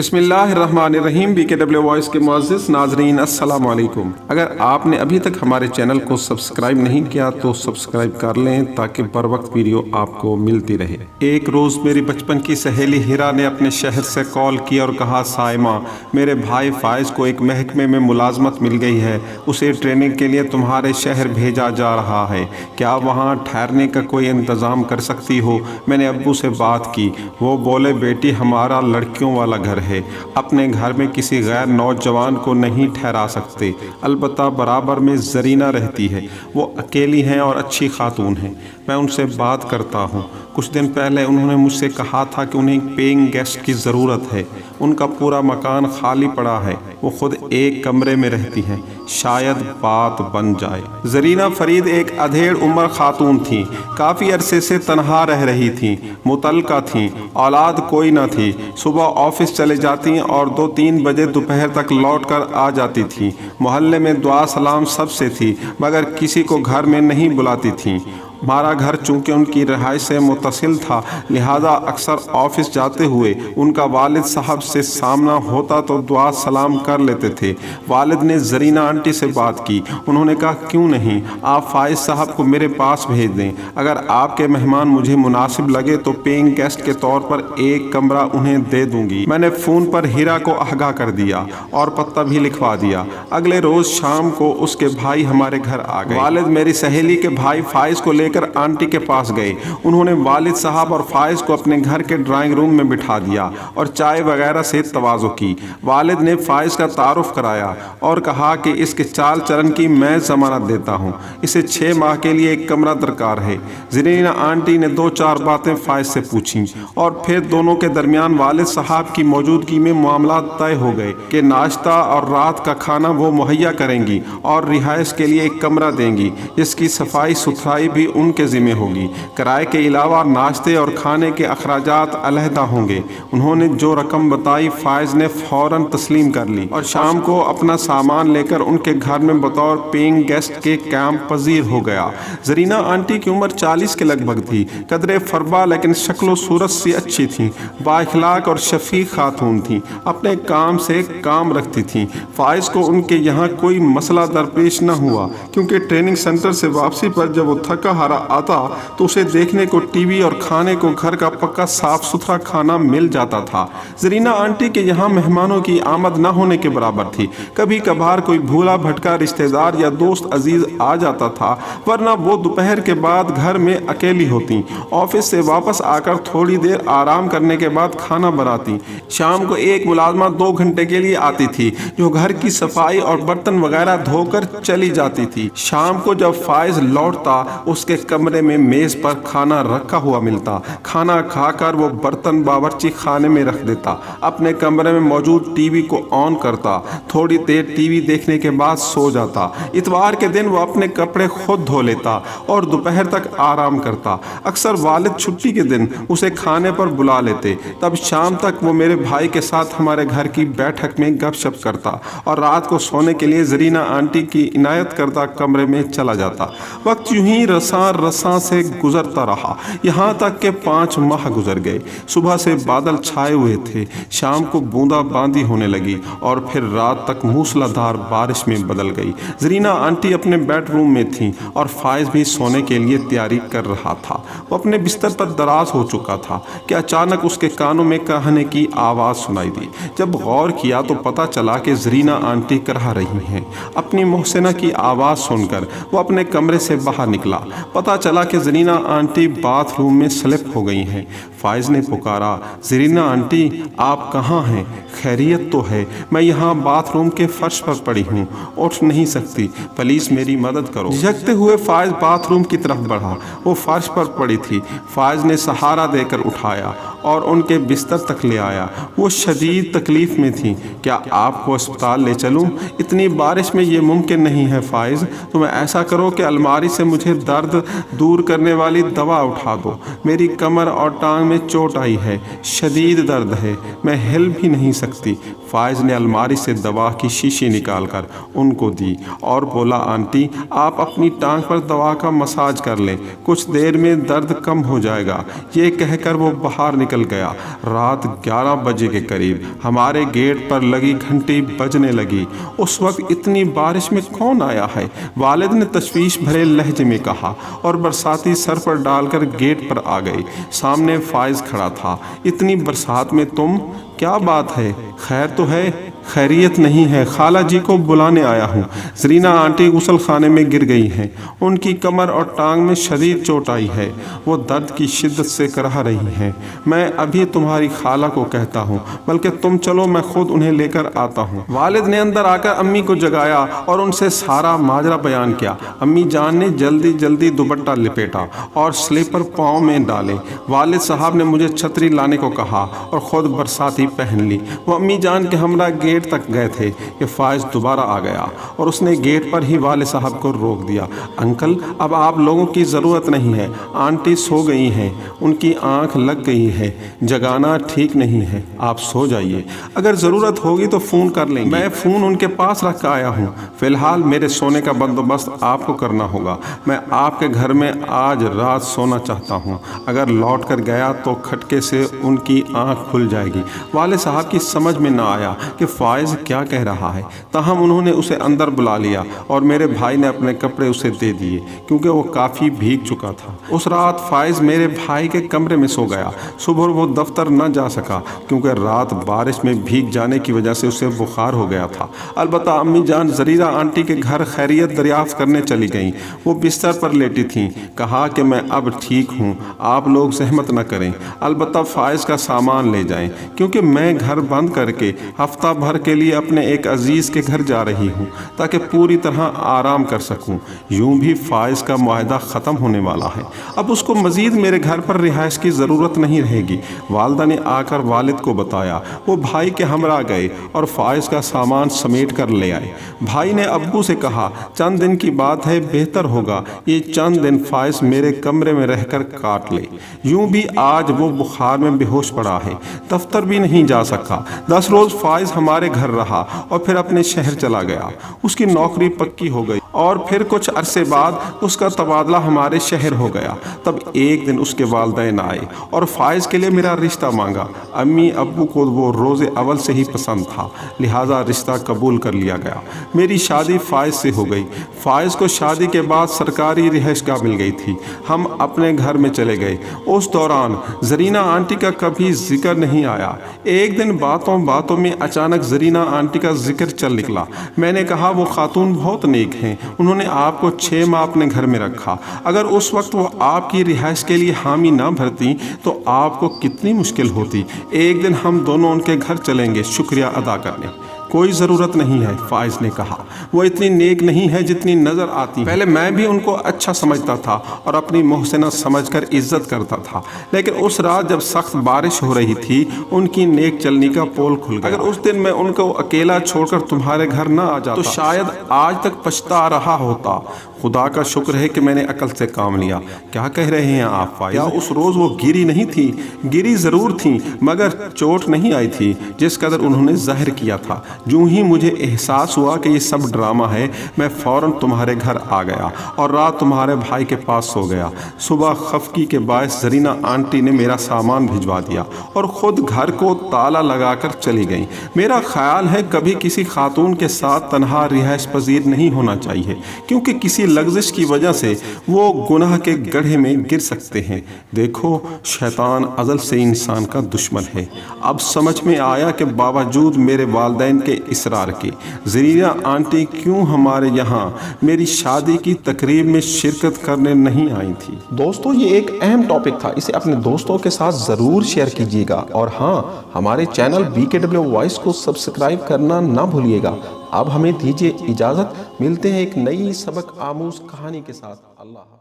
बिस्मिल्लाहिर्रहमानिर्रहीम। BKW voice के मुअज़्ज़िज़ नाज़रीन अस्सलाम वालेकुम। अगर आपने अभी तक हमारे चैनल को सब्सक्राइब नहीं किया तो सब्सक्राइब कर लें ताकि बर वक्त वीडियो आपको मिलती रहे। एक रोज़ मेरी बचपन की सहेली हिरा ने अपने शहर से कॉल किया और कहा, साइमा, मेरे भाई फ़ाइज़ को एक महकमे में मुलाजमत मिल गई है, उसे ट्रेनिंग के लिए तुम्हारे शहर भेजा जा रहा है, क्या वहाँ ठहरने का कोई इंतज़ाम कर सकती हो? मैंने अब्बू से बात की। वो बोले, बेटी हमारा लड़कियों वाला घर है, अपने घर में किसी गैर नौजवान को नहीं ठहरा सकते। अलबत्ता बराबर में ज़रीना रहती है, वो अकेली हैं और अच्छी खातून हैं, मैं उनसे बात करता हूँ। कुछ दिन पहले उन्होंने मुझसे कहा था कि उन्हें एक पेइंग गेस्ट की ज़रूरत है। उनका पूरा मकान खाली पड़ा है, वो खुद एक कमरे में रहती हैं, शायद बात बन जाए। ज़रीना फरीद एक अधेड़ उम्र खातून थी, काफ़ी अरसे से तनहा रह रही थी, मुतल्लका थी, औलाद कोई न थी। सुबह ऑफिस चले जाती और 2-3 बजे दोपहर तक लौट कर आ जाती थी। मोहल्ले में दुआ सलाम सबसे थी, मगर किसी को घर में नहीं बुलाती थी। हमारा घर चूँकि उनकी रिहाइश से मुत्तसिल था, लिहाजा अक्सर ऑफिस जाते हुए उनका वालिद साहब से सामना होता तो दुआ सलाम कर लेते थे। वालिद ने ज़रीना आंटी से बात की। उन्होंने कहा, क्यों नहीं, आप फ़ाइज़ साहब को मेरे पास भेज दें। अगर आपके मेहमान मुझे मुनासिब लगे तो पेइंग गेस्ट के तौर पर एक कमरा उन्हें दे दूंगी। मैंने फ़ोन पर हीरा को आगाह कर दिया और पत्ता भी लिखवा दिया। अगले रोज़ शाम को उसके भाई हमारे घर आ गए। वालिद मेरी सहेली के भाई फ़ाइज़ को आंटी के पास गए। उन्होंने वालिद साहब और फ़ाइज़ को अपने घर के ड्राइंग रूम में बिठा दिया और चाय वगैरह से तवाज़ो की। वालिद ने फ़ाइज़ का तारुफ कराया और कहा कि इसके चाल चलन की मैं ज़मानत देता हूँ, इसे 6 माह के लिए एक कमरा दरकार है। ज़रीना आंटी ने 2-4 बातें फ़ाइज़ से पूछीं और फिर दोनों के दरमियान वालिद साहब की मौजूदगी में मामला तय हो गए कि नाश्ता और रात का खाना वो मुहैया करेंगी और रिहाइश के लिए एक कमरा देंगी, जिसकी सफाई सुथराई भी उनके ज़िम्मे होगी। किराए के अलावा नाश्ते और खाने के अखराजात अलहदा होंगे। उन्होंने जो रकम बताई फ़ाइज़ ने फ़ौरन तस्लीम कर ली और शाम को अपना सामान लेकर उनके घर में बतौर पेइंग गेस्ट के कैंप पजीर हो गया। ज़रीना आंटी की उम्र 40 के लगभग थी, कदरे फरबा लेकिन शक्लो सूरत से अच्छी थी, बाइखलाक और शफीक खातून थी, अपने काम से काम रखती थी। फ़ाइज़ को उनके यहाँ कोई मसला दरपेश न हुआ, क्योंकि ट्रेनिंग सेंटर से वापसी पर जब वो थका हारा आता तो उसे देखने को टीवी और खाने को घर का पक्का साफ सुथरा खाना मिल जाता था। ज़रीना आंटी के यहाँ मेहमानों की आमद न होने के बराबर थी। कभी कभार कोई भूला भटका रिश्तेदार या दोस्त अजीज आ जाता था, वरना वो दोपहर के बाद घर में अकेली होती। ऑफिस से वापस आकर थोड़ी देर आराम करने के बाद खाना बनाती। शाम को एक मुलाजमा 2 घंटे के लिए आती थी, जो घर की सफाई और बर्तन वगैरह धोकर चली जाती थी। शाम को जब फ़ाइज़ लौटता, उसके कमरे में मेज़ पर खाना रखा हुआ मिलता। खाना खाकर वो बर्तन बावर्ची खाने में रख देता, अपने कमरे में मौजूद टीवी को ऑन करता, थोड़ी देर टीवी देखने के बाद सो जाता। इतवार के दिन वो अपने कपड़े खुद धो लेता और दोपहर तक आराम करता। अक्सर वालिद छुट्टी के दिन उसे खाने पर बुला लेते, तब शाम तक वो मेरे भाई के साथ हमारे घर की बैठक में गपशप करता और रात को सोने के लिए ज़रीना आंटी की इनायत करदा कमरे में चला जाता। वक्त यूं ही रसां से गुजरता रहा, यहाँ तक के 5 माह गुजर गए। सुबह से बादल छाए हुए थे, शाम को बूंदाबांदी होने लगी और फिर रात तक मूसलाधार बारिश में बदल गई। ज़रीना आंटी अपने बेडरूम में थी और फ़ाइज़ भी सोने के लिए तैयारी कर रहा था। वो अपने बिस्तर पर दराज हो चुका था कि अचानक उसके कानों में कहने की आवाज़ सुनाई दी। जब गौर किया तो पता चला कि ज़रीना आंटी कह रही हैं। अपनी मोहसिना की आवाज़ सुनकर वो अपने कमरे से बाहर निकला। पता चला कि ज़रीना आंटी बाथरूम में स्लिप हो गई हैं। फ़ाइज़ ने पुकारा, ज़रीना आंटी, आप कहाँ हैं? खैरियत तो है? मैं यहाँ बाथरूम के फर्श पर पड़ी हूँ, उठ नहीं सकती, प्लीज़ मेरी मदद करो। झिझकते हुए फ़ाइज़ बाथरूम की तरफ बढ़ा। वो फर्श पर पड़ी थी। फ़ाइज़ ने सहारा देकर उठाया और उनके बिस्तर तक ले आया। वो शदीद तकलीफ़ में थी। क्या आपको अस्पताल ले चलूँ? इतनी बारिश में ये मुमकिन नहीं है फ़ाइज़। तुम ऐसा करो कि अलमारी से मुझे दर्द दूर करने वाली दवा उठा दो। मेरी कमर और टांग में चोट आई है, शदीद दर्द है, मैं हिल भी नहीं सकती। फाइज ने अलमारी से दवा की शीशी निकालकर उनको दी और बोला, आंटी आप अपनी टांग पर दवा का मसाज कर लें, कुछ देर में दर्द कम हो जाएगा। ये कहकर वो बाहर निकल गया। रात 11 बजे के करीब हमारे गेट पर लगी घंटी बजने लगी। उस वक्त इतनी बारिश में कौन आया है? वालिद ने तशवीश भरे लहजे में कहा और बरसाती सर पर डालकर गेट पर आ गई। सामने फाइज खड़ा था। इतनी बरसात में तुम? क्या बात है, खैर तो है? खैरियत नहीं है, खाला जी को बुलाने आया हूँ। जरीना आंटी गुसल खाने में गिर गई हैं, उनकी कमर और टांग में शदीद चोट आई है, वो दर्द की शिद्दत से कराह रही हैं। मैं अभी तुम्हारी खाला को कहता हूँ, बल्कि तुम चलो मैं खुद उन्हें लेकर आता हूँ। वालिद ने अंदर आकर अम्मी को जगाया और उनसे सारा माजरा बयान किया। अम्मी जान ने जल्दी जल्दी दुपट्टा लपेटा और स्लीपर पाँव में डाले। वालिद साहब ने मुझे छतरी लाने को कहा और खुद बरसाती पहन ली। वो अम्मी जान के हमरा गेट तक गए थे कि फाइज दोबारा आ गया और उसने गेट पर ही वाले साहब को रोक दिया। अंकल अब आप लोगों की ज़रूरत नहीं है, आंटी सो गई हैं, उनकी आंख लग गई है, जगाना ठीक नहीं है, आप सो जाइए, अगर ज़रूरत होगी तो फ़ोन कर लेंगे। मैं फ़ोन उनके पास रख कर आया हूँ। फ़िलहाल मेरे सोने का बंदोबस्त आपको करना होगा। मैं आपके घर में आज रात सोना चाहता हूँ। अगर लौट कर गया तो खटके से उनकी आंख खुल जाएगी। वाले साहब की समझ में ना आया कि फाइज क्या कह रहा है, ताहम उन्होंने उसे अंदर बुला लिया और मेरे भाई ने अपने कपड़े उसे दे दिए क्योंकि वो काफ़ी भीग चुका था। उस रात फाइज मेरे भाई के कमरे में सो गया। सुबह वो दफ्तर न जा सका क्योंकि रात बारिश में भीग जाने की वजह से उसे बुखार हो गया था। अलबत्ता अम्मी जान जरीरा आंटी के घर खैरियत दरियाफ्त करने चली गईं। वो बिस्तर पर लेटी थीं। कहा कि मैं अब ठीक हूँ, आप लोग सहमत न करें, अलबत्ता फाइज का सामान ले जाएं क्योंकि मैं घर बंद करके हफ्ता भर के लिए अपने एक अजीज़ के घर जा रही हूँ ताकि पूरी तरह आराम कर सकूँ। यूं भी फाइज का मुआहदा ख़त्म होने वाला है, अब उसको मज़ीद मेरे घर पर रिहाइश की ज़रूरत नहीं रहेगी। वालदा ने आकर वालिद को बताया। वो भाई के हमरा गए और फाइज का सामान समेट कर ले आए। भाई ने अब्बू से कहा, चंद दिन की बात है, बेहतर होगा ये चंद दिन फाइज मेरे कमरे में रहकर काट ले। यूं भी आज वो बुखार में बेहोश पड़ा है, दफ्तर भी नहीं जा सका। 10 रोज़ फाइज हमारे घर रहा और फिर अपने शहर चला गया। उसकी नौकरी पक्की हो गई और फिर कुछ अरसे बाद उसका तबादला हमारे शहर हो गया। तब एक दिन उसके वालिदैन आए और फाइज के लिए मेरा रिश्ता मांगा। अम्मी अब्बू को वो रोज़े अव्वल से ही पसंद था, लिहाजा रिश्ता कबूल कर लिया गया। मेरी शादी फाइज से हो गई। फाइज को शादी के बाद सरकारी रिहाइशगाह मिल गई थी। हम अपने घर में चले गए। उस दौरान जरीना आंटी का कभी जिक्र नहीं आया। एक दिन बातों बातों में अचानक जरीना आंटी का जिक्र चल निकला। मैंने कहा, वो खातून बहुत नेक हैं, उन्होंने आपको 6 माह अपने घर में रखा। अगर उस वक्त वो आपकी रिहाइश के लिए हामी ना भरती तो आपको कितनी मुश्किल होती। एक दिन हम दोनों उनके घर चलेंगे शुक्रिया अदा करने। कोई ज़रूरत नहीं है, फाइज ने कहा, वो इतनी नेक नहीं है जितनी नज़र आती। पहले मैं भी उनको अच्छा समझता था और अपनी मोहसिना समझकर इज्जत करता था, लेकिन उस रात जब सख्त बारिश हो रही थी उनकी नेक चलनी का पोल खुल गया। अगर उस दिन मैं उनको अकेला छोड़कर तुम्हारे घर ना आ जाता तो शायद आज तक पछता रहा होता। खुदा का शुक्र है कि मैंने अकल से काम लिया। क्या कह रहे हैं आप फाइज? क्या उस रोज़ वो गिरी नहीं थी? गिरी ज़रूर थी मगर चोट नहीं आई थी जिस कदर उन्होंने जाहिर किया था। यूं ही मुझे एहसास हुआ कि ये सब ड्रामा है, मैं फ़ौरन तुम्हारे घर आ गया और रात तुम्हारे भाई के पास सो गया। सुबह खफकी के बायस जरीना आंटी ने मेरा सामान भिजवा दिया और ख़ुद घर को ताला लगाकर चली गई। मेरा ख्याल है कभी किसी खातून के साथ तनहा रिहाइश पजीर नहीं होना चाहिए क्योंकि किसी लग्जिश की वजह से वो गुनाह के गड्ढे में गिर सकते हैं। देखो, शैतान अज़ल से इंसान का दुश्मन है। अब समझ में आया कि बावजूद मेरे वालिदैन के इसरार के जरीना आंटी क्यों हमारे यहाँ मेरी शादी की तकरीब में शिरकत करने नहीं आई थी। दोस्तों, ये एक अहम टॉपिक था, इसे अपने दोस्तों के साथ ज़रूर शेयर कीजिएगा और हाँ, हमारे चैनल BKW वॉइस को सब्सक्राइब करना ना भूलिएगा। अब हमें दीजिए इजाज़त, मिलते हैं एक नई सबक आमूज़ कहानी के साथ। अल्लाह।